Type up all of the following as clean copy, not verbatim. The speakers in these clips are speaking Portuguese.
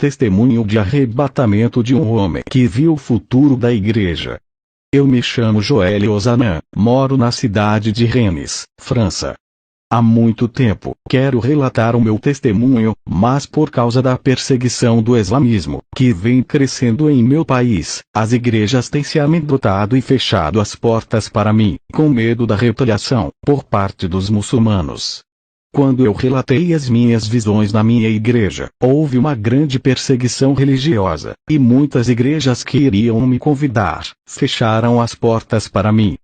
testemunho de arrebatamento de um homem que viu o futuro da igreja. Eu me chamo Joel Ozanan, moro na cidade de Rennes, França. Há muito tempo, quero relatar o meu testemunho, mas por causa da perseguição do islamismo, que vem crescendo em meu país, as igrejas têm se amedrontado e fechado as portas para mim, com medo da retaliação, por parte dos muçulmanos. Quando eu relatei as minhas visões na minha igreja, houve uma grande perseguição religiosa, e muitas igrejas que iriam me convidar, fecharam as portas para mim.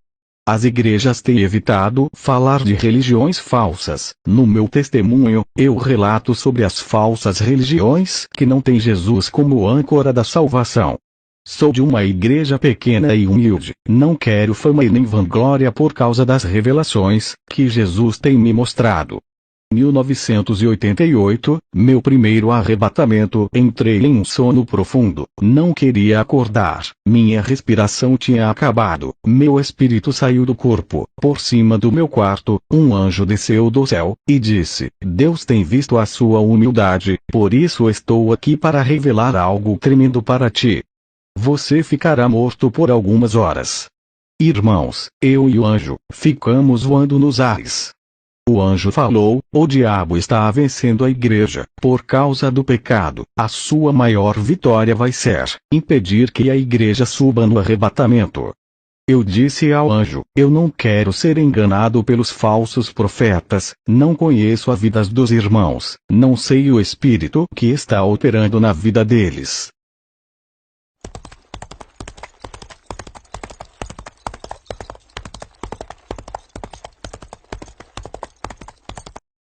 As igrejas têm evitado falar de religiões falsas. No meu testemunho, eu relato sobre as falsas religiões que não têm Jesus como âncora da salvação. Sou de uma igreja pequena e humilde, não quero fama e nem vanglória por causa das revelações que Jesus tem me mostrado. 1988, meu primeiro arrebatamento, entrei em um sono profundo, não queria acordar, minha respiração tinha acabado, meu espírito saiu do corpo, por cima do meu quarto, um anjo desceu do céu, e disse, Deus tem visto a sua humildade, por isso estou aqui para revelar algo tremendo para ti. Você ficará morto por algumas horas. Irmãos, eu e o anjo, ficamos voando nos ares. O anjo falou, o diabo está vencendo a igreja, por causa do pecado, a sua maior vitória vai ser, impedir que a igreja suba no arrebatamento. Eu disse ao anjo, eu não quero ser enganado pelos falsos profetas, não conheço a vida dos irmãos, não sei o espírito que está operando na vida deles.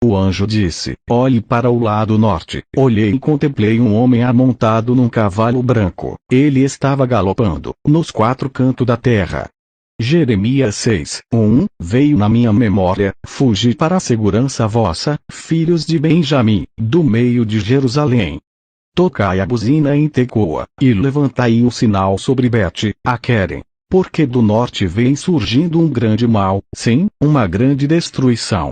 O anjo disse, olhe para o lado norte. Olhei e contemplei um homem amontado num cavalo branco. Ele estava galopando, nos quatro cantos da terra. Jeremias 6:1, veio na minha memória, fugi para a segurança vossa, filhos de Benjamim, do meio de Jerusalém. Tocai a buzina em Tecoa, e levantai o sinal sobre Bet-Aquerem. Porque do norte vem surgindo um grande mal, sim, uma grande destruição.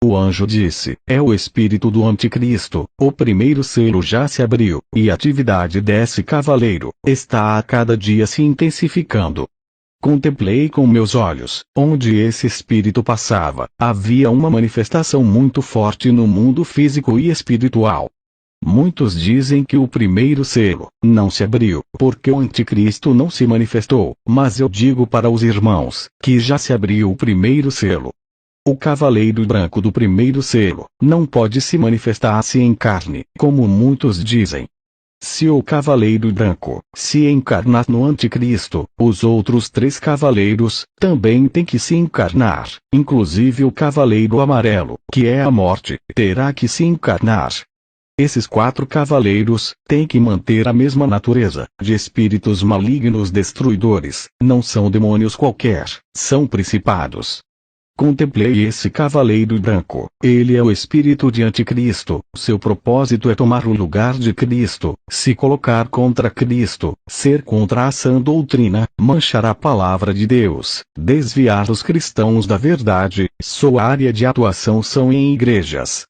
O anjo disse, é o espírito do anticristo, o primeiro selo já se abriu, e a atividade desse cavaleiro, está a cada dia se intensificando. Contemplei com meus olhos, onde esse espírito passava, havia uma manifestação muito forte no mundo físico e espiritual. Muitos dizem que o primeiro selo não se abriu, porque o anticristo não se manifestou, mas eu digo para os irmãos, que já se abriu o primeiro selo. O cavaleiro branco do primeiro selo não pode se manifestar-se em carne, como muitos dizem. Se o cavaleiro branco se encarnar no anticristo, os outros três cavaleiros também têm que se encarnar, inclusive o cavaleiro amarelo, que é a morte, terá que se encarnar. Esses quatro cavaleiros têm que manter a mesma natureza, de espíritos malignos destruidores, não são demônios qualquer, são principados. Contemplei esse cavaleiro branco, ele é o espírito de anticristo, seu propósito é tomar o lugar de Cristo, se colocar contra Cristo, ser contra a sã doutrina, manchar a palavra de Deus, desviar os cristãos da verdade, sua área de atuação são em igrejas.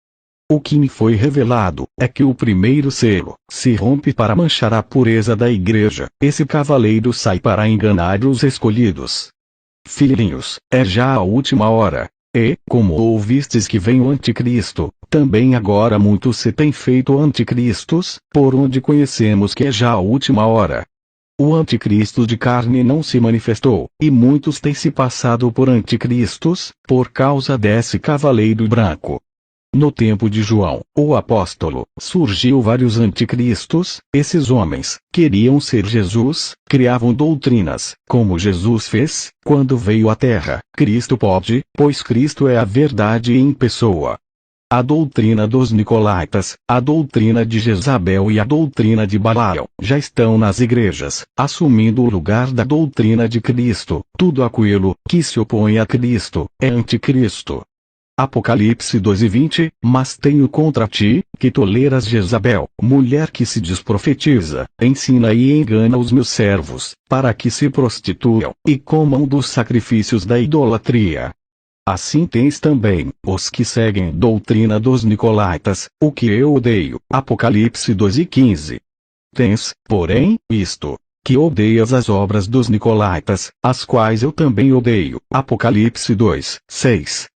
O que me foi revelado, é que o primeiro selo, se rompe para manchar a pureza da igreja, esse cavaleiro sai para enganar os escolhidos. Filhinhos, é já a última hora. E, como ouvistes que vem o anticristo, também agora muitos se têm feito anticristos, por onde conhecemos que é já a última hora. O anticristo de carne não se manifestou, e muitos têm se passado por anticristos, por causa desse cavaleiro branco. No tempo de João, o apóstolo, surgiu vários anticristos, esses homens, queriam ser Jesus, criavam doutrinas, como Jesus fez, quando veio à terra, Cristo pode, pois Cristo é a verdade em pessoa. A doutrina dos Nicolaítas, a doutrina de Jezabel e a doutrina de Balaão, já estão nas igrejas, assumindo o lugar da doutrina de Cristo, tudo aquilo, que se opõe a Cristo, é anticristo. Apocalipse 2:20, mas tenho contra ti, que toleras Jezabel, mulher que se desprofetiza, ensina e engana os meus servos, para que se prostituam, e comam dos sacrifícios da idolatria. Assim tens também, os que seguem doutrina dos Nicolaítas, o que eu odeio. Apocalipse 2:15. Tens, porém, isto, que odeias as obras dos nicolaítas, as quais eu também odeio. Apocalipse 2:6.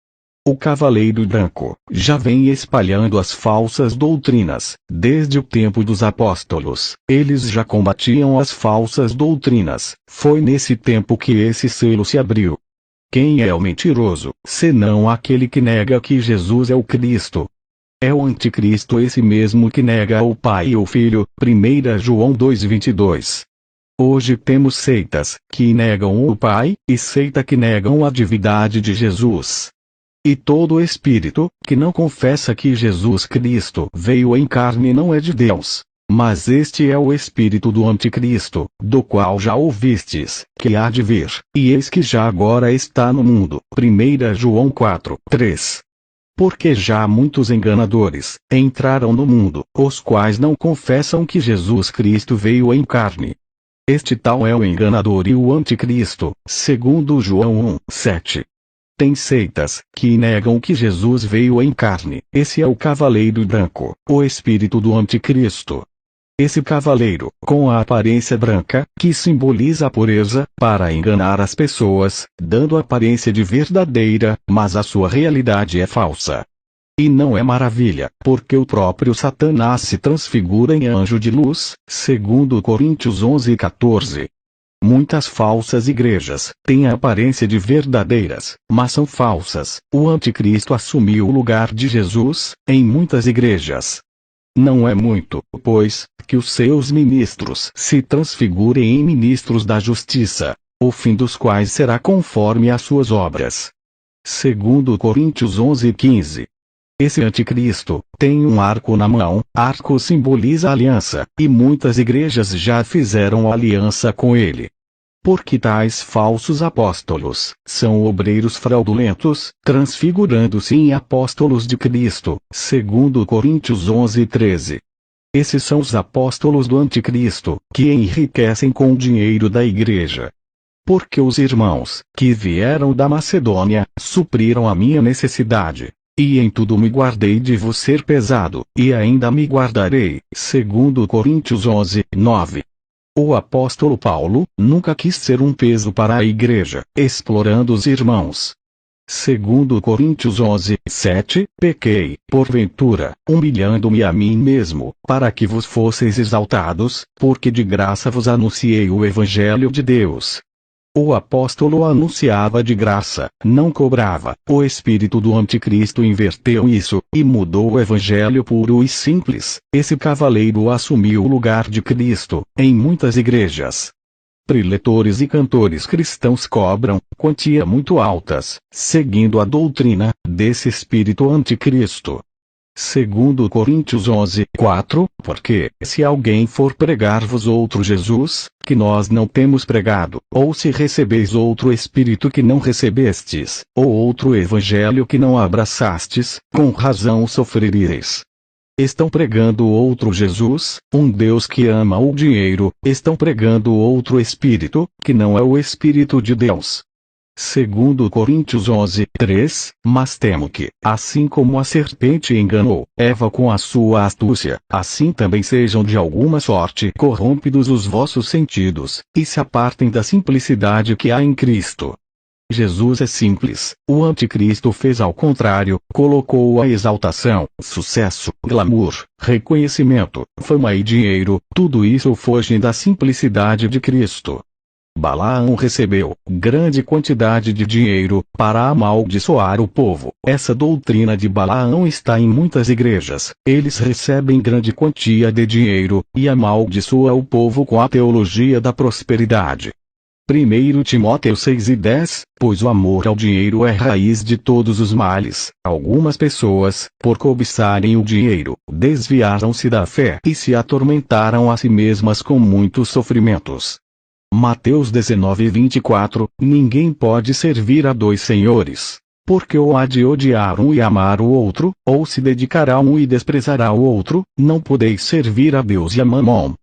O cavaleiro branco já vem espalhando as falsas doutrinas, desde o tempo dos apóstolos. Eles já combatiam as falsas doutrinas. Foi nesse tempo que esse selo se abriu. Quem é o mentiroso, senão aquele que nega que Jesus é o Cristo? É o anticristo esse mesmo que nega o Pai e o Filho. 1 João 2:22. Hoje temos seitas que negam o Pai, e seita que negam a divindade de Jesus. E todo espírito que não confessa que Jesus Cristo veio em carne não é de Deus. Mas este é o espírito do anticristo, do qual já ouvistes, que há de vir, e eis que já agora está no mundo. 1 João 4:3. Porque já muitos enganadores entraram no mundo, os quais não confessam que Jesus Cristo veio em carne. Este tal é o enganador e o anticristo, segundo João 1:7. Tem seitas que negam que Jesus veio em carne. Esse é o cavaleiro branco, o espírito do anticristo. Esse cavaleiro, com a aparência branca, que simboliza a pureza, para enganar as pessoas, dando aparência de verdadeira, mas a sua realidade é falsa. E não é maravilha, porque o próprio Satanás se transfigura em anjo de luz, segundo Coríntios 11:14. Muitas falsas igrejas têm a aparência de verdadeiras, mas são falsas. O anticristo assumiu o lugar de Jesus em muitas igrejas. Não é muito, pois, que os seus ministros se transfigurem em ministros da justiça, o fim dos quais será conforme as suas obras. Segundo Coríntios 11:15. Esse anticristo tem um arco na mão. Arco simboliza aliança, e muitas igrejas já fizeram aliança com ele. Porque tais falsos apóstolos são obreiros fraudulentos, transfigurando-se em apóstolos de Cristo, segundo Coríntios 11:13. Esses são os apóstolos do anticristo, que enriquecem com o dinheiro da igreja. Porque os irmãos, que vieram da Macedônia, supriram a minha necessidade. E em tudo me guardei de vos ser pesado, e ainda me guardarei, segundo Coríntios 11:9. O apóstolo Paulo nunca quis ser um peso para a igreja, explorando os irmãos. Segundo Coríntios 11:7, pequei, porventura, humilhando-me a mim mesmo, para que vos fosseis exaltados, porque de graça vos anunciei o evangelho de Deus. O apóstolo anunciava de graça, não cobrava. O espírito do anticristo inverteu isso, e mudou o evangelho puro e simples. Esse cavaleiro assumiu o lugar de Cristo, em muitas igrejas. Preletores e cantores cristãos cobram quantia muito altas, seguindo a doutrina desse espírito anticristo. Segundo Coríntios 11:4, porque, se alguém for pregar-vos outro Jesus, que nós não temos pregado, ou se recebeis outro Espírito que não recebestes, ou outro Evangelho que não abraçastes, com razão sofreríeis. Estão pregando outro Jesus, um Deus que ama o dinheiro, estão pregando outro Espírito, que não é o Espírito de Deus. Segundo Coríntios 11:3, mas temo que, assim como a serpente enganou Eva com a sua astúcia, assim também sejam de alguma sorte corrompidos os vossos sentidos, e se apartem da simplicidade que há em Cristo. Jesus é simples, o anticristo fez ao contrário, colocou a exaltação, sucesso, glamour, reconhecimento, fama e dinheiro, tudo isso foge da simplicidade de Cristo. Balaão recebeu grande quantidade de dinheiro para amaldiçoar o povo. Essa doutrina de Balaão está em muitas igrejas. Eles recebem grande quantia de dinheiro e amaldiçoam o povo com a teologia da prosperidade. 1 Timóteo 6:10, pois o amor ao dinheiro é raiz de todos os males. Algumas pessoas, por cobiçarem o dinheiro, desviaram-se da fé e se atormentaram a si mesmas com muitos sofrimentos. Mateus 19:24, ninguém pode servir a dois senhores. Porque ou há de odiar um e amar o outro, ou se dedicará a um e desprezará o outro, não podeis servir a Deus e a Mamon.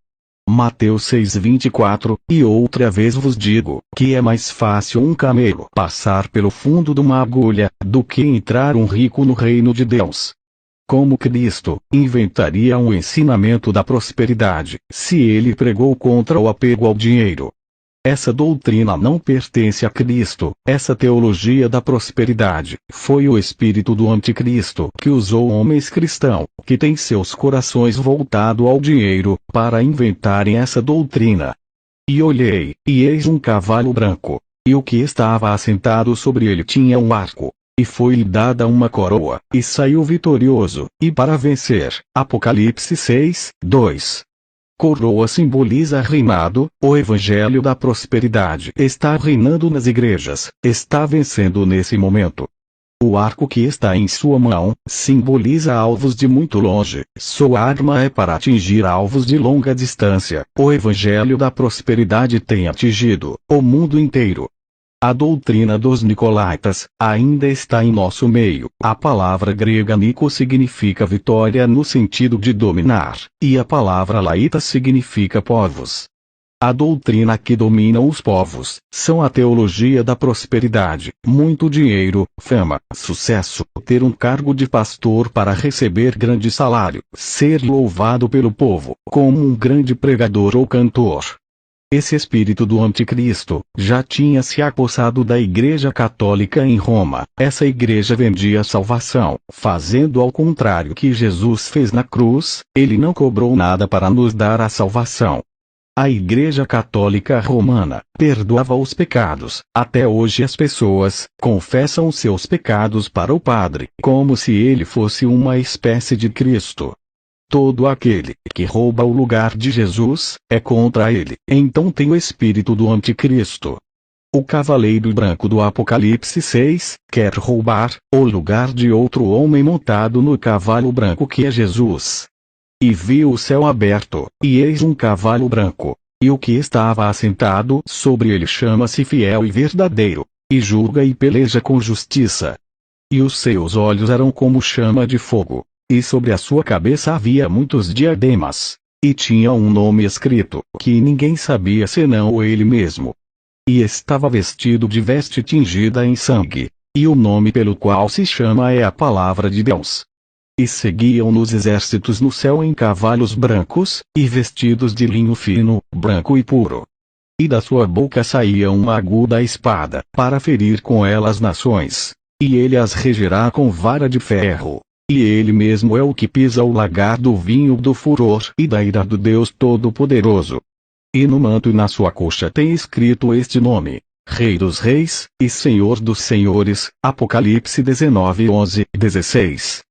Mateus 6:24, e outra vez vos digo, que é mais fácil um camelo passar pelo fundo de uma agulha, do que entrar um rico no reino de Deus. Como Cristo, inventaria um ensinamento da prosperidade, se ele pregou contra o apego ao dinheiro. Essa doutrina não pertence a Cristo. Essa teologia da prosperidade foi o espírito do anticristo que usou homens cristãos, que têm seus corações voltados ao dinheiro, para inventarem essa doutrina. E olhei, e eis um cavalo branco, e o que estava assentado sobre ele tinha um arco, e foi-lhe dada uma coroa, e saiu vitorioso, e para vencer. Apocalipse 6, 2. Coroa simboliza reinado. O evangelho da prosperidade está reinando nas igrejas, está vencendo nesse momento. O arco que está em sua mão simboliza alvos de muito longe. Sua arma é para atingir alvos de longa distância. O evangelho da prosperidade tem atingido o mundo inteiro. A doutrina dos nicolaítas ainda está em nosso meio. A palavra grega nico significa vitória no sentido de dominar, e a palavra laíta significa povos. A doutrina que domina os povos são a teologia da prosperidade, muito dinheiro, fama, sucesso, ter um cargo de pastor para receber grande salário, ser louvado pelo povo como um grande pregador ou cantor. Esse espírito do anticristo já tinha se apossado da Igreja Católica em Roma. Essa igreja vendia salvação, fazendo ao contrário que Jesus fez na cruz. Ele não cobrou nada para nos dar a salvação. A Igreja Católica Romana perdoava os pecados. Até hoje as pessoas confessam seus pecados para o padre, como se ele fosse uma espécie de Cristo. Todo aquele que rouba o lugar de Jesus é contra ele. Então tem o espírito do anticristo. O cavaleiro branco do Apocalipse 6 quer roubar o lugar de outro homem montado no cavalo branco que é Jesus. E viu o céu aberto, e eis um cavalo branco, e o que estava assentado sobre ele chama-se Fiel e Verdadeiro, e julga e peleja com justiça. E os seus olhos eram como chama de fogo. E sobre a sua cabeça havia muitos diademas, e tinha um nome escrito, que ninguém sabia senão ele mesmo. E estava vestido de veste tingida em sangue, e o nome pelo qual se chama é a Palavra de Deus. E seguiam-nos exércitos no céu em cavalos brancos, e vestidos de linho fino, branco e puro. E da sua boca saía uma aguda espada, para ferir com ela as nações. E ele as regerá com vara de ferro. E ele mesmo é o que pisa o lagar do vinho do furor e da ira do Deus Todo-Poderoso. E no manto e na sua coxa tem escrito este nome: Rei dos Reis, e Senhor dos Senhores. Apocalipse 19, 11, 16.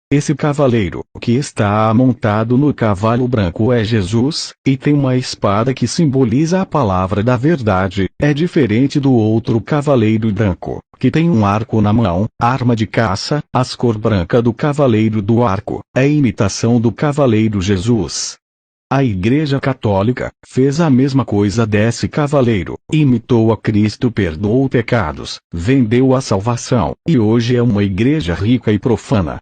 Esse cavaleiro, que está montado no cavalo branco é Jesus, e tem uma espada que simboliza a palavra da verdade. É diferente do outro cavaleiro branco, que tem um arco na mão, arma de caça. A cor branca do cavaleiro do arco é imitação do cavaleiro Jesus. A Igreja Católica fez a mesma coisa desse cavaleiro, imitou a Cristo, perdoou pecados, vendeu a salvação, e hoje é uma igreja rica e profana.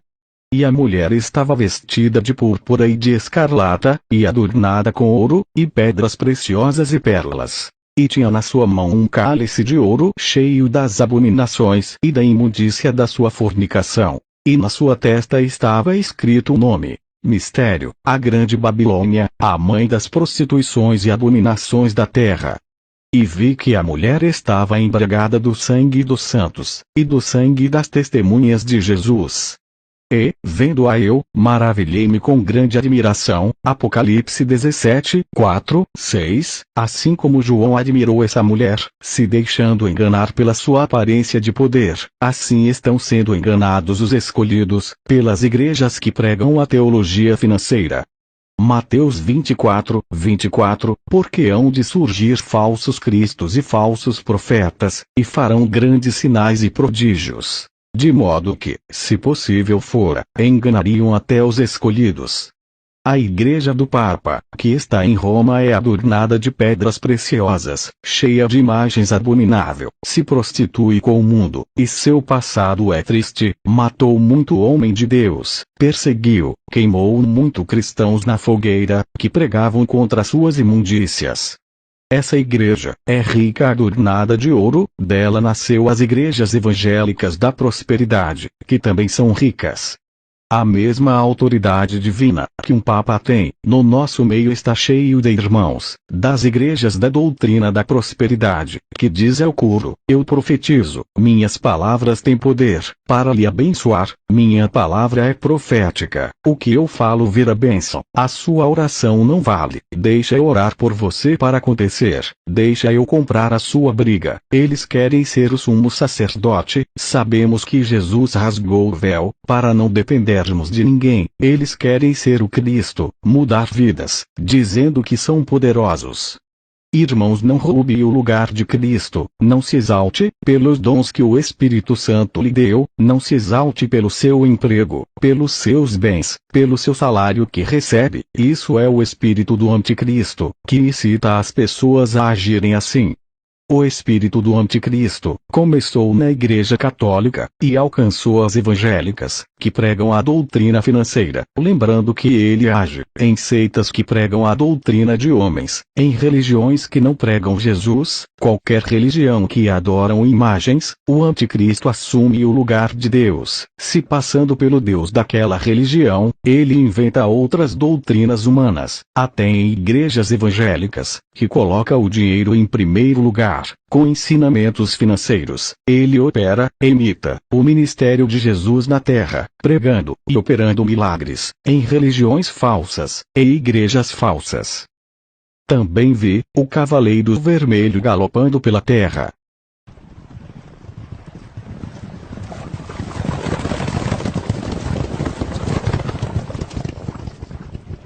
E a mulher estava vestida de púrpura e de escarlata, e adornada com ouro, e pedras preciosas e pérolas. E tinha na sua mão um cálice de ouro cheio das abominações e da imundícia da sua fornicação. E na sua testa estava escrito o nome: Mistério, a Grande Babilônia, a mãe das prostituições e abominações da terra. E vi que a mulher estava embriagada do sangue dos santos, e do sangue das testemunhas de Jesus. E, vendo-a eu, maravilhei-me com grande admiração. Apocalipse 17, 4, 6. Assim como João admirou essa mulher, se deixando enganar pela sua aparência de poder, assim estão sendo enganados os escolhidos, pelas igrejas que pregam a teologia financeira. Mateus 24, 24. Porque hão de surgir falsos cristos e falsos profetas, e farão grandes sinais e prodígios. De modo que, se possível fora, enganariam até os escolhidos. A igreja do Papa, que está em Roma, é adornada de pedras preciosas, cheia de imagens abominável, se prostitui com o mundo, e seu passado é triste. Matou muito homem de Deus, perseguiu, queimou muito cristãos na fogueira, que pregavam contra suas imundícias. Essa igreja é rica, adornada de ouro. Dela nasceu as igrejas evangélicas da prosperidade, que também são ricas. A mesma autoridade divina que um Papa tem, no nosso meio está cheio de irmãos, das igrejas da doutrina da prosperidade, que diz ao curo: eu profetizo, minhas palavras têm poder, para lhe abençoar, minha palavra é profética, o que eu falo vira bênção, a sua oração não vale, deixa eu orar por você para acontecer, deixa eu comprar a sua briga, eles querem ser o sumo sacerdote, sabemos que Jesus rasgou o véu, para não dependermos de ninguém, eles querem ser o Cristo, mudar vidas, dizendo que são poderosos. Irmãos, não roube o lugar de Cristo, não se exalte pelos dons que o Espírito Santo lhe deu, não se exalte pelo seu emprego, pelos seus bens, pelo seu salário que recebe, isso é o espírito do anticristo, que incita as pessoas a agirem assim. O espírito do anticristo começou na Igreja Católica e alcançou as evangélicas, que pregam a doutrina financeira, lembrando que ele age em seitas que pregam a doutrina de homens, em religiões que não pregam Jesus, qualquer religião que adoram imagens, o anticristo assume o lugar de Deus, se passando pelo Deus daquela religião, ele inventa outras doutrinas humanas, até em igrejas evangélicas, que coloca o dinheiro em primeiro lugar. Com ensinamentos financeiros, ele imita o ministério de Jesus na terra, pregando e operando milagres, em religiões falsas, e igrejas falsas. Também vi o cavaleiro vermelho galopando pela terra.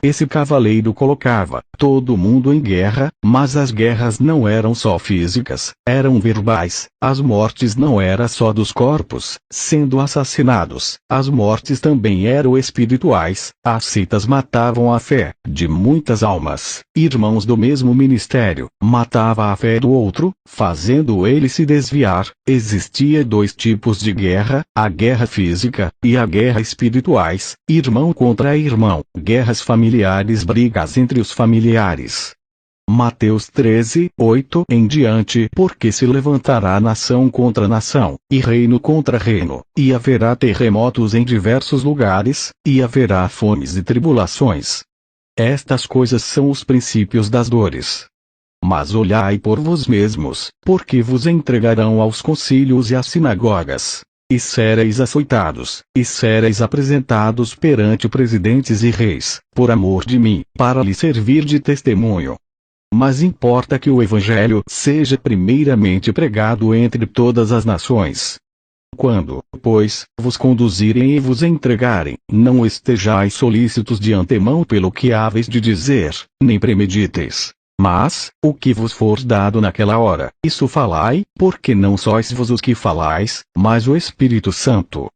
Esse cavaleiro colocava todo mundo em guerra, mas as guerras não eram só físicas, eram verbais, as mortes não eram só dos corpos, sendo assassinados, as mortes também eram espirituais, as seitas matavam a fé de muitas almas, irmãos do mesmo ministério, matava a fé do outro, fazendo ele se desviar. Existia dois tipos de guerra, a guerra física, e a guerra espirituais, irmão contra irmão, guerras familiares, brigas entre os familiares. Mateus 13:8 em diante, porque se levantará nação contra nação, e reino contra reino, e haverá terremotos em diversos lugares, e haverá fomes e tribulações. Estas coisas são os princípios das dores. Mas olhai por vós mesmos, porque vos entregarão aos concílios e às sinagogas. E sereis açoitados, e sereis apresentados perante presidentes e reis, por amor de mim, para lhes servir de testemunho. Mas importa que o Evangelho seja primeiramente pregado entre todas as nações. Quando, pois, vos conduzirem e vos entregarem, não estejais solícitos de antemão pelo que haveis de dizer, nem premediteis. Mas, o que vos for dado naquela hora, isso falai, porque não sois vós os que falais, mas o Espírito Santo.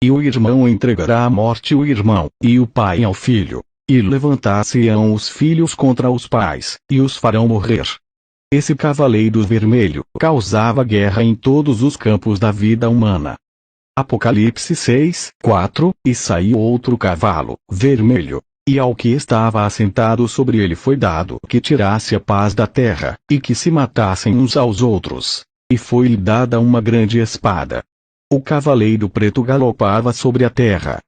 E o irmão entregará à morte o irmão, e o pai ao filho. E levantar-se-ão os filhos contra os pais, e os farão morrer. Esse cavaleiro vermelho causava guerra em todos os campos da vida humana. Apocalipse 6:4, e saiu outro cavalo, vermelho. E ao que estava assentado sobre ele foi dado que tirasse a paz da terra, e que se matassem uns aos outros. E foi-lhe dada uma grande espada. O cavaleiro preto galopava sobre a terra.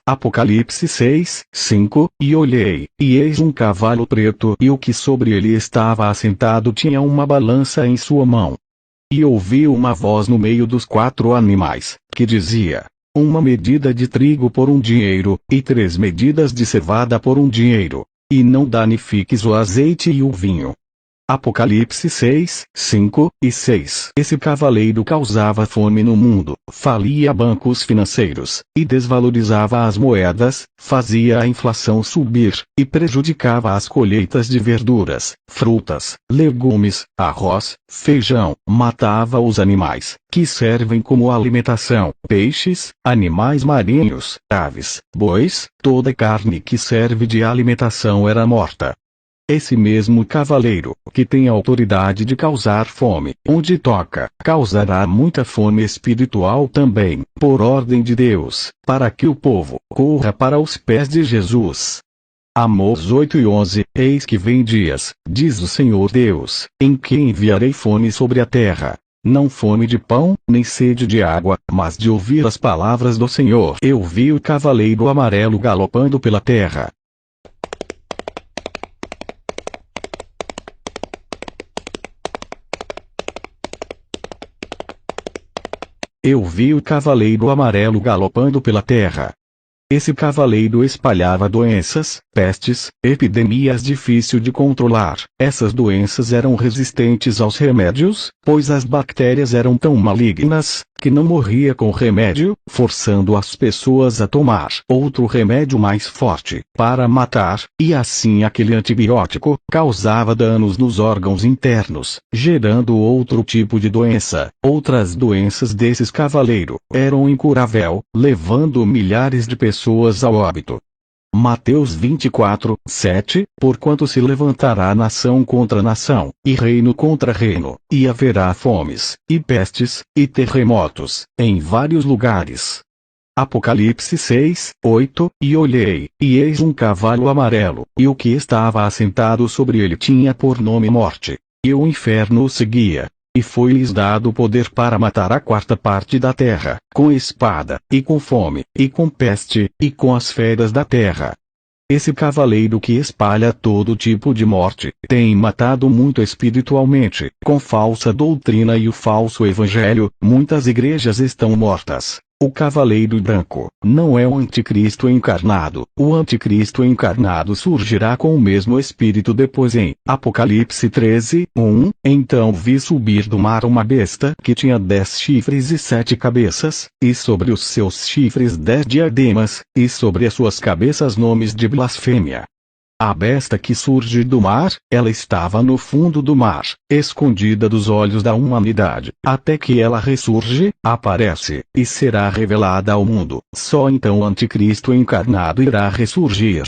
Apocalipse 6:5, e olhei, e eis um cavalo preto, e o que sobre ele estava assentado tinha uma balança em sua mão. E ouvi uma voz no meio dos 4 animais, que dizia: uma medida de trigo por 1 dinheiro, e 3 medidas de cevada por 1 dinheiro. E não danifiques o azeite e o vinho. Apocalipse 6:5 e 6. Esse cavaleiro causava fome no mundo, falia bancos financeiros, e desvalorizava as moedas, fazia a inflação subir, e prejudicava as colheitas de verduras, frutas, legumes, arroz, feijão, matava os animais, que servem como alimentação, peixes, animais marinhos, aves, bois, toda carne que serve de alimentação era morta. Esse mesmo cavaleiro, que tem a autoridade de causar fome, onde toca, causará muita fome espiritual também, por ordem de Deus, para que o povo corra para os pés de Jesus. Amós 8:11, Eis que vem dias, diz o Senhor Deus, em que enviarei fome sobre a terra. Não fome de pão, nem sede de água, mas de ouvir as palavras do Senhor. Eu vi o cavaleiro amarelo galopando pela terra. Eu vi o cavaleiro amarelo galopando pela terra. Esse cavaleiro espalhava doenças, pestes, epidemias difícil de controlar. Essas doenças eram resistentes aos remédios, pois as bactérias eram tão malignas, que não morria com remédio, forçando as pessoas a tomar outro remédio mais forte, para matar, e assim aquele antibiótico causava danos nos órgãos internos, gerando outro tipo de doença. Outras doenças desses cavaleiro eram incurável, levando milhares de pessoas ao óbito. Mateus 24:7, Porquanto se levantará nação contra nação, e reino contra reino, e haverá fomes, e pestes, e terremotos, em vários lugares. Apocalipse 6:8, E olhei, e eis um cavalo amarelo, e o que estava assentado sobre ele tinha por nome Morte, e o inferno o seguia. E foi-lhes dado poder para matar a quarta parte da terra, com espada, e com fome, e com peste, e com as feras da terra. Esse cavaleiro que espalha todo tipo de morte, tem matado muito espiritualmente, com falsa doutrina e o falso evangelho. Muitas igrejas estão mortas. O cavaleiro branco não é o anticristo encarnado. O anticristo encarnado surgirá com o mesmo espírito depois em Apocalipse 13:1. Então vi subir do mar uma besta que tinha 10 chifres e 7 cabeças, e sobre os seus chifres 10 diademas, e sobre as suas cabeças nomes de blasfêmia. A besta que surge do mar, ela estava no fundo do mar, escondida dos olhos da humanidade, até que ela ressurge, aparece, e será revelada ao mundo. Só então o anticristo encarnado irá ressurgir.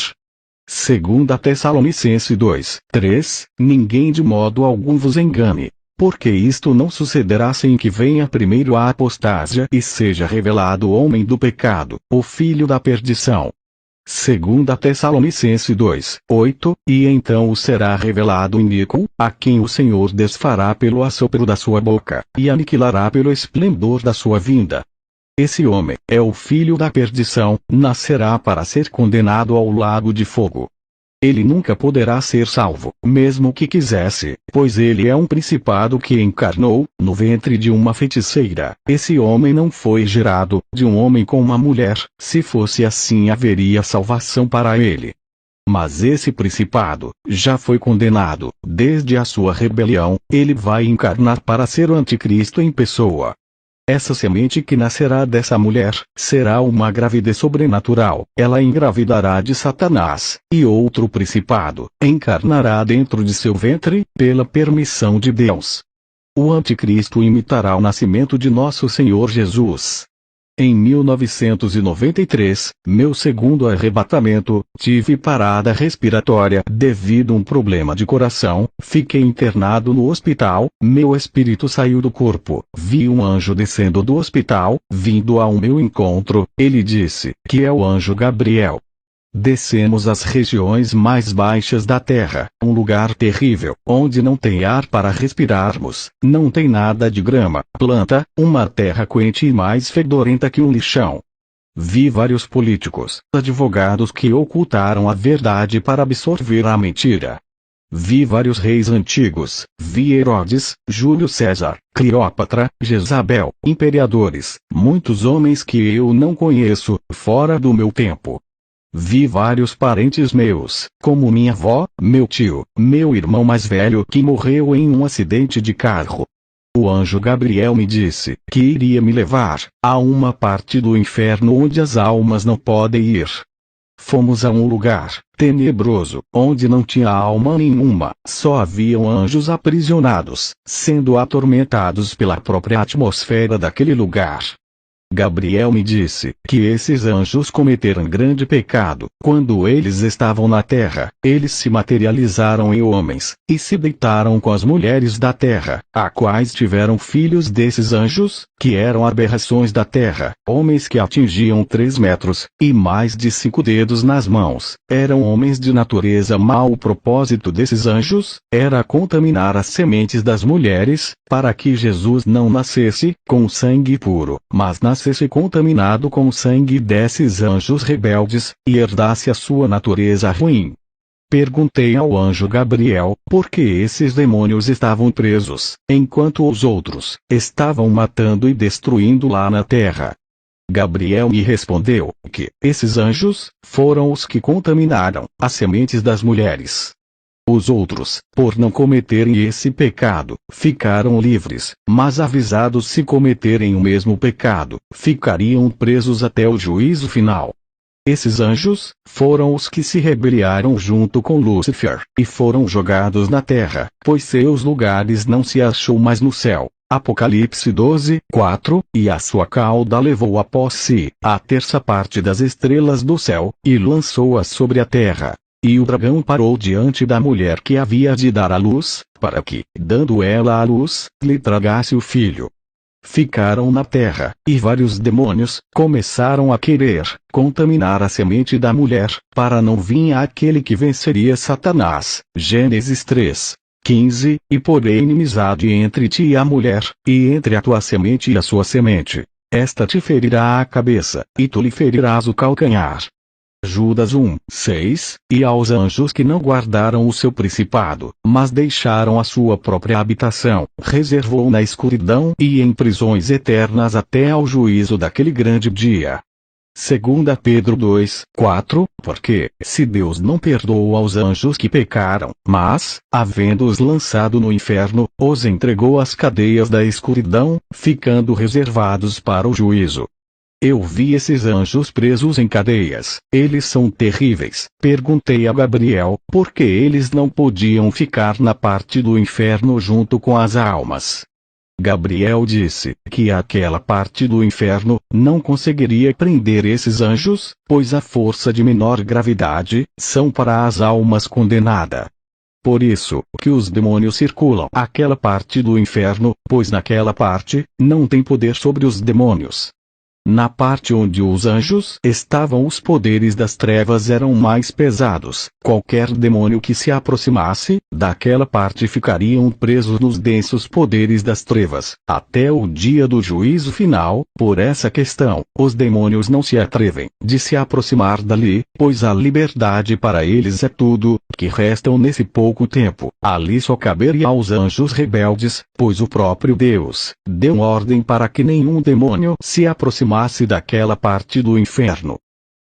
2 Tessalonicenses 2:3, Ninguém de modo algum vos engane. Porque isto não sucederá sem que venha primeiro a apostásia e seja revelado o homem do pecado, o filho da perdição. 2 Tessalonicenses 2:8, E então o será revelado o iníquo, a quem o Senhor desfará pelo assopro da sua boca, e aniquilará pelo esplendor da sua vinda. Esse homem é o filho da perdição, nascerá para ser condenado ao lago de fogo. Ele nunca poderá ser salvo, mesmo que quisesse, pois ele é um principado que encarnou, no ventre de uma feiticeira. Esse homem não foi gerado, de um homem com uma mulher, se fosse assim haveria salvação para ele. Mas esse principado, já foi condenado, desde a sua rebelião, ele vai encarnar para ser o anticristo em pessoa. Essa semente que nascerá dessa mulher, será uma gravidez sobrenatural. Ela engravidará de Satanás, e outro principado, encarnará dentro de seu ventre, pela permissão de Deus. O anticristo imitará o nascimento de nosso Senhor Jesus. Em 1993, meu segundo arrebatamento, tive parada respiratória devido a um problema de coração, fiquei internado no hospital, meu espírito saiu do corpo, vi um anjo descendo do hospital, vindo ao meu encontro, ele disse, que é o anjo Gabriel. Descemos às regiões mais baixas da terra, um lugar terrível, onde não tem ar para respirarmos, não tem nada de grama, planta, uma terra quente e mais fedorenta que um lixão. Vi vários políticos, advogados que ocultaram a verdade para absorver a mentira. Vi vários reis antigos, vi Herodes, Júlio César, Cleópatra, Jezabel, imperadores, muitos homens que eu não conheço, fora do meu tempo. Vi vários parentes meus, como minha avó, meu tio, meu irmão mais velho que morreu em um acidente de carro. O anjo Gabriel me disse que iria me levar a uma parte do inferno onde as almas não podem ir. Fomos a um lugar tenebroso, onde não tinha alma nenhuma, só haviam anjos aprisionados, sendo atormentados pela própria atmosfera daquele lugar. Gabriel me disse que esses anjos cometeram grande pecado. Quando eles estavam na terra, eles se materializaram em homens, e se deitaram com as mulheres da terra, a quais tiveram filhos desses anjos, que eram aberrações da terra, homens que atingiam 3 metros, e mais de 5 dedos nas mãos. Eram homens de natureza má. O propósito desses anjos era contaminar as sementes das mulheres, para que Jesus não nascesse com sangue puro, mas nascesse contaminado com o sangue desses anjos rebeldes, e herdasse a sua natureza ruim. Perguntei ao anjo Gabriel por que esses demônios estavam presos, enquanto os outros estavam matando e destruindo lá na terra. Gabriel me respondeu que esses anjos foram os que contaminaram as sementes das mulheres. Os outros, por não cometerem esse pecado, ficaram livres, mas avisados se cometerem o mesmo pecado, ficariam presos até o juízo final. Esses anjos foram os que se rebelaram junto com Lúcifer, e foram jogados na terra, pois seus lugares não se achou mais no céu. Apocalipse 12:4, e a sua cauda levou após si a terça parte das estrelas do céu, e lançou-as sobre a terra. E o dragão parou diante da mulher que havia de dar à luz, para que, dando ela à luz, lhe tragasse o filho. Ficaram na terra, e vários demônios começaram a querer contaminar a semente da mulher, para não vir aquele que venceria Satanás. Gênesis 3:15, e porém inimizade entre ti e a mulher, e entre a tua semente e a sua semente. Esta te ferirá a cabeça, e tu lhe ferirás o calcanhar. Judas 1:6, e aos anjos que não guardaram o seu principado, mas deixaram a sua própria habitação, reservou na escuridão e em prisões eternas até ao juízo daquele grande dia. 2 Pedro 2:4, porque, se Deus não perdoou aos anjos que pecaram, mas, havendo-os lançado no inferno, os entregou às cadeias da escuridão, ficando reservados para o juízo. Eu vi esses anjos presos em cadeias. Eles são terríveis. Perguntei a Gabriel por que eles não podiam ficar na parte do inferno junto com as almas. Gabriel disse que aquela parte do inferno não conseguiria prender esses anjos, pois a força de menor gravidade são para as almas condenadas. Por isso que os demônios circulam aquela parte do inferno, pois naquela parte não tem poder sobre os demônios. Na parte onde os anjos estavam, os poderes das trevas eram mais pesados. Qualquer demônio que se aproximasse daquela parte ficariam presos nos densos poderes das trevas, até o dia do juízo final. Por essa questão, os demônios não se atrevem de se aproximar dali, pois a liberdade para eles é tudo que restam nesse pouco tempo. Ali só caberia aos anjos rebeldes, pois o próprio Deus deu ordem para que nenhum demônio se aproximasse daquela parte do inferno.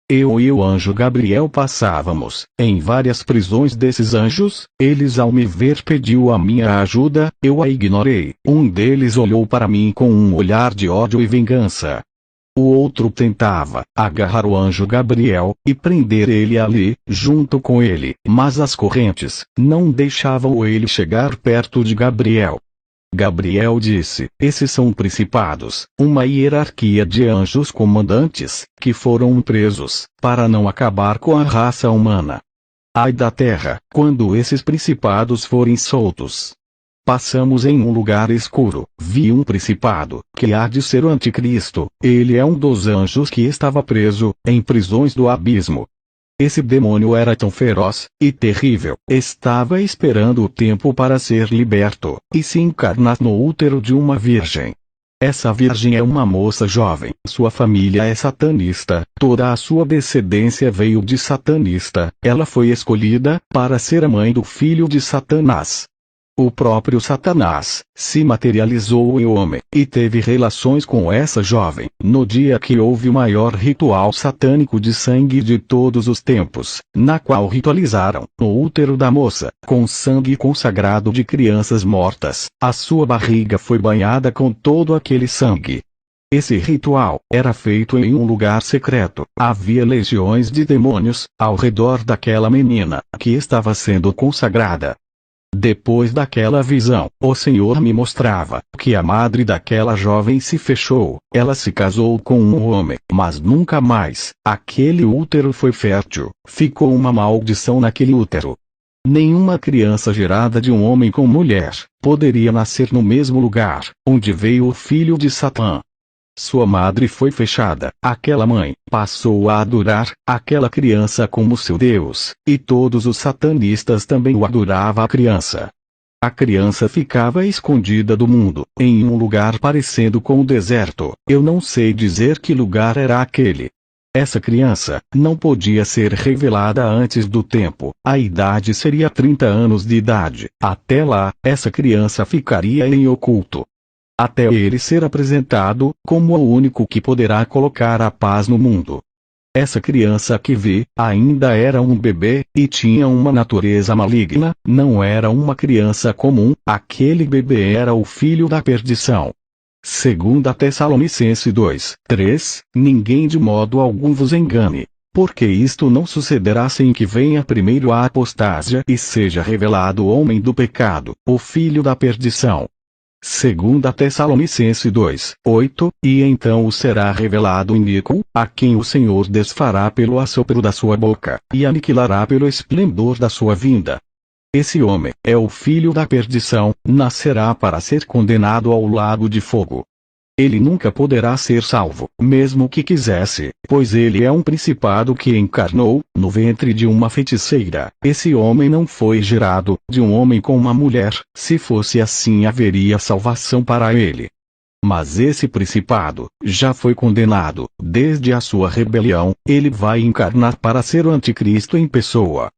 Eu e o anjo Gabriel passávamos em várias prisões desses anjos. Eles, ao me ver, pediu a minha ajuda. Eu a ignorei. Um deles olhou para mim com um olhar de ódio e vingança. O outro tentava agarrar o anjo Gabriel e prender ele ali, junto com ele, mas as correntes não deixavam ele chegar perto de Gabriel. Gabriel disse: esses são principados, uma hierarquia de anjos comandantes, que foram presos, para não acabar com a raça humana. Ai da terra, quando esses principados forem soltos. Passamos em um lugar escuro. Vi um principado, que há de ser o anticristo. Ele é um dos anjos que estava preso em prisões do abismo. Esse demônio era tão feroz e terrível. Estava esperando o tempo para ser liberto e se encarnar no útero de uma virgem. Essa virgem é uma moça jovem. Sua família é satanista. Toda a sua descendência veio de satanista. Ela foi escolhida para ser a mãe do filho de Satanás. O próprio Satanás se materializou em homem e teve relações com essa jovem, no dia que houve o maior ritual satânico de sangue de todos os tempos, na qual ritualizaram no útero da moça, com sangue consagrado de crianças mortas. A sua barriga foi banhada com todo aquele sangue. Esse ritual era feito em um lugar secreto. Havia legiões de demônios ao redor daquela menina que estava sendo consagrada. Depois daquela visão, o Senhor me mostrava que a madre daquela jovem se fechou. Ela se casou com um homem, mas nunca mais. Aquele útero foi fértil. Ficou uma maldição naquele útero. Nenhuma criança gerada de um homem com mulher poderia nascer no mesmo lugar onde veio o filho de Satã. Sua madre foi fechada. Aquela mãe passou a adorar aquela criança como seu Deus, e todos os satanistas também o adoravam a criança. A criança ficava escondida do mundo, em um lugar parecendo com o deserto. Eu não sei dizer que lugar era aquele. Essa criança não podia ser revelada antes do tempo. A idade seria 30 anos de idade. Até lá, essa criança ficaria em oculto, até ele ser apresentado como o único que poderá colocar a paz no mundo. Essa criança que vi, ainda era um bebê, e tinha uma natureza maligna. Não era uma criança comum. Aquele bebê era o filho da perdição. 2 Tessalonicenses 2:3, ninguém de modo algum vos engane, porque isto não sucederá sem que venha primeiro a apostásia e seja revelado o homem do pecado, o filho da perdição. 2 Tessalonicenses 2:8, e então o será revelado o iníquo, a quem o Senhor desfará pelo assopro da sua boca, e aniquilará pelo esplendor da sua vinda. Esse homem é o filho da perdição, nascerá para ser condenado ao lago de fogo. Ele nunca poderá ser salvo, mesmo que quisesse, pois ele é um principado que encarnou no ventre de uma feiticeira. Esse homem não foi gerado de um homem com uma mulher. Se fosse assim, haveria salvação para ele. Mas esse principado já foi condenado. Desde a sua rebelião, ele vai encarnar para ser o anticristo em pessoa.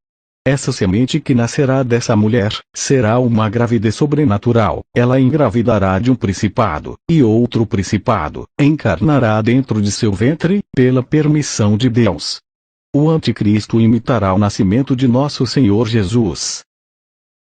Essa semente que nascerá dessa mulher será uma gravidez sobrenatural. Ela engravidará de um principado, e outro principado encarnará dentro de seu ventre, pela permissão de Deus. O anticristo imitará o nascimento de nosso Senhor Jesus.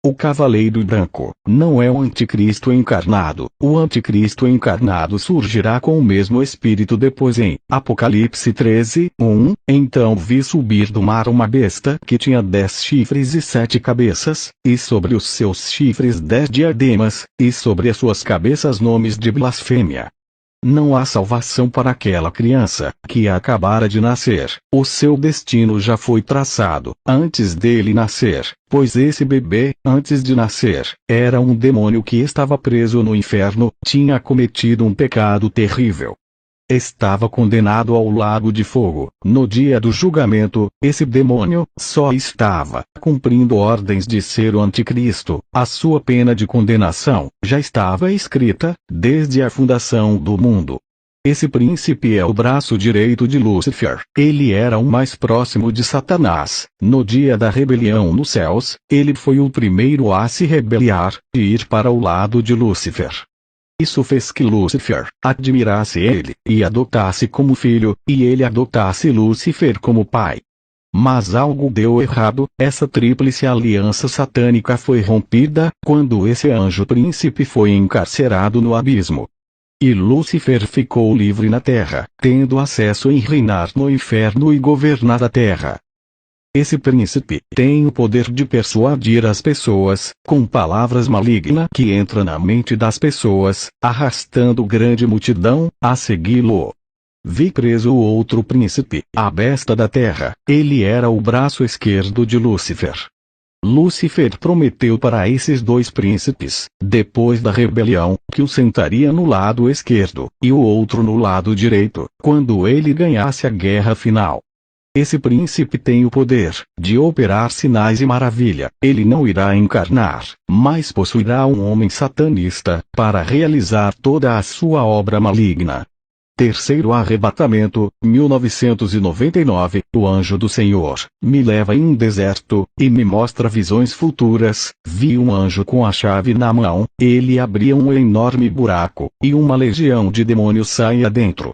O cavaleiro branco não é o anticristo encarnado. O anticristo encarnado surgirá com o mesmo espírito depois em Apocalipse 13:1. Então vi subir do mar uma besta que tinha 10 chifres e 7 cabeças, e sobre os seus chifres 10 diademas, e sobre as suas cabeças nomes de blasfêmia. Não há salvação para aquela criança que acabara de nascer. O seu destino já foi traçado antes dele nascer, pois esse bebê, antes de nascer, era um demônio que estava preso no inferno, tinha cometido um pecado terrível. Estava condenado ao lago de fogo. No dia do julgamento, esse demônio só estava cumprindo ordens de ser o anticristo. A sua pena de condenação já estava escrita desde a fundação do mundo. Esse príncipe é o braço direito de Lúcifer. Ele era o mais próximo de Satanás. No dia da rebelião nos céus, ele foi o primeiro a se rebeliar e ir para o lado de Lúcifer. Isso fez que Lúcifer admirasse ele, e adotasse como filho, e ele adotasse Lúcifer como pai. Mas algo deu errado. Essa tríplice aliança satânica foi rompida, quando esse anjo príncipe foi encarcerado no abismo. E Lúcifer ficou livre na terra, tendo acesso em reinar no inferno e governar a terra. Esse príncipe tem o poder de persuadir as pessoas, com palavras malignas que entram na mente das pessoas, arrastando grande multidão a segui-lo. Vi preso o outro príncipe, a besta da terra. Ele era o braço esquerdo de Lúcifer. Lúcifer prometeu para esses dois príncipes, depois da rebelião, que o sentaria no lado esquerdo, e o outro no lado direito, quando ele ganhasse a guerra final. Esse príncipe tem o poder de operar sinais e maravilha. Ele não irá encarnar, mas possuirá um homem satanista, para realizar toda a sua obra maligna. Terceiro arrebatamento, 1999. O anjo do Senhor me leva em um deserto, e me mostra visões futuras. Vi um anjo com a chave na mão. Ele abria um enorme buraco, e uma legião de demônios saía dentro.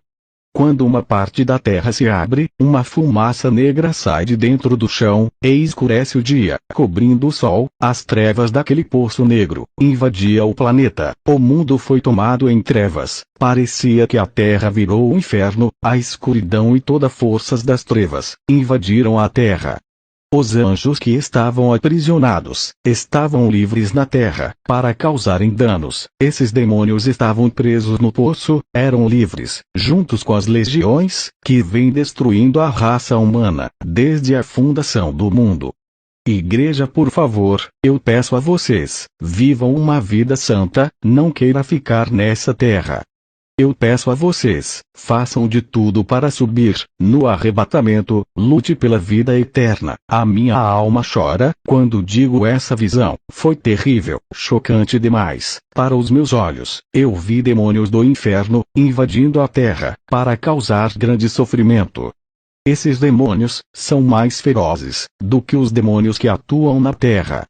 Quando uma parte da terra se abre, uma fumaça negra sai de dentro do chão, e escurece o dia, cobrindo o sol. As trevas daquele poço negro invadia o planeta. O mundo foi tomado em trevas. Parecia que a terra virou um inferno. A escuridão e todas as forças das trevas invadiram a terra. Os anjos que estavam aprisionados, estavam livres na terra, para causarem danos. Esses demônios estavam presos no poço, eram livres, juntos com as legiões, que vêm destruindo a raça humana, desde a fundação do mundo. Igreja, por favor, eu peço a vocês, vivam uma vida santa, não queira ficar nessa terra. Eu peço a vocês, façam de tudo para subir, no arrebatamento, lute pela vida eterna. A minha alma chora, quando digo essa visão, foi terrível, chocante demais, para os meus olhos. Eu vi demônios do inferno, invadindo a terra, para causar grande sofrimento. Esses demônios, são mais ferozes, do que os demônios que atuam na terra.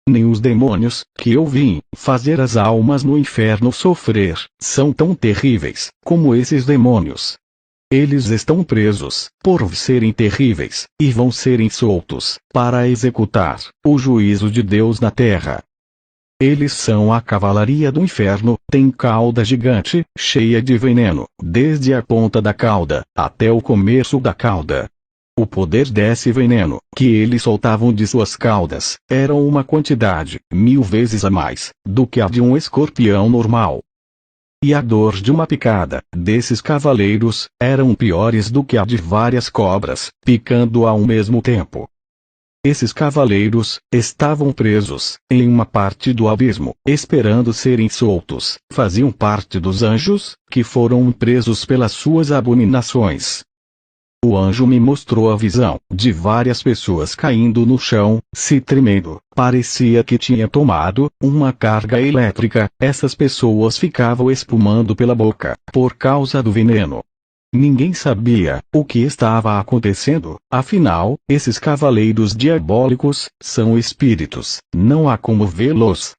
Nem os demônios, que eu vim fazer as almas no inferno sofrer, são tão terríveis, como esses demônios. Eles estão presos, por serem terríveis, e vão serem soltos, para executar o juízo de Deus na terra. Eles são a cavalaria do inferno, têm cauda gigante, cheia de veneno, desde a ponta da cauda, até o começo da cauda. O poder desse veneno, que eles soltavam de suas caudas, era uma quantidade, 1000 vezes a mais, do que a de um escorpião normal. E a dor de uma picada, desses cavaleiros, eram piores do que a de várias cobras, picando ao mesmo tempo. Esses cavaleiros, estavam presos, em uma parte do abismo, esperando serem soltos, faziam parte dos anjos, que foram presos pelas suas abominações. O anjo me mostrou a visão de várias pessoas caindo no chão, se tremendo. Parecia que tinha tomado uma carga elétrica. Essas pessoas ficavam espumando pela boca, por causa do veneno. Ninguém sabia o que estava acontecendo, afinal, esses cavaleiros diabólicos são espíritos, não há como vê-los.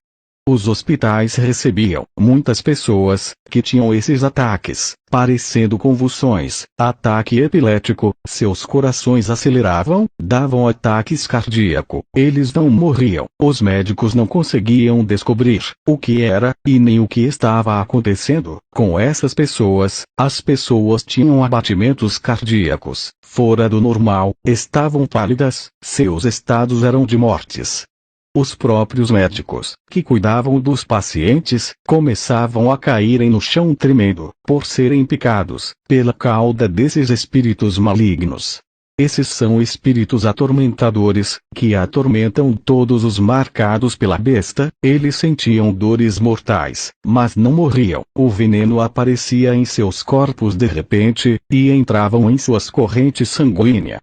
Os hospitais recebiam muitas pessoas que tinham esses ataques, parecendo convulsões, ataque epilético, seus corações aceleravam, davam ataques cardíacos, eles não morriam, os médicos não conseguiam descobrir o que era, e nem o que estava acontecendo com essas pessoas. As pessoas tinham abatimentos cardíacos, fora do normal, estavam pálidas, seus estados eram de mortes. Os próprios médicos, que cuidavam dos pacientes, começavam a caírem no chão tremendo, por serem picados pela cauda desses espíritos malignos. Esses são espíritos atormentadores, que atormentam todos os marcados pela besta. Eles sentiam dores mortais, mas não morriam. O veneno aparecia em seus corpos de repente, e entravam em suas correntes sanguíneas.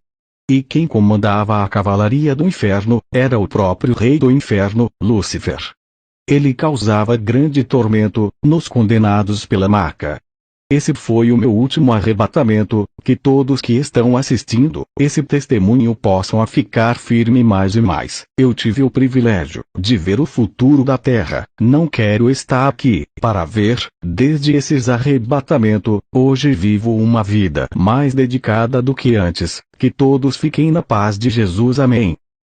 E quem comandava a cavalaria do inferno, era o próprio rei do inferno, Lúcifer. Ele causava grande tormento, nos condenados pela marca. Esse foi o meu último arrebatamento, que todos que estão assistindo esse testemunho possam ficar firme mais e mais. Eu tive o privilégio de ver o futuro da terra. Não quero estar aqui para ver, desde esses arrebatamentos. Hoje vivo uma vida mais dedicada do que antes. Que todos fiquem na paz de Jesus. Amém.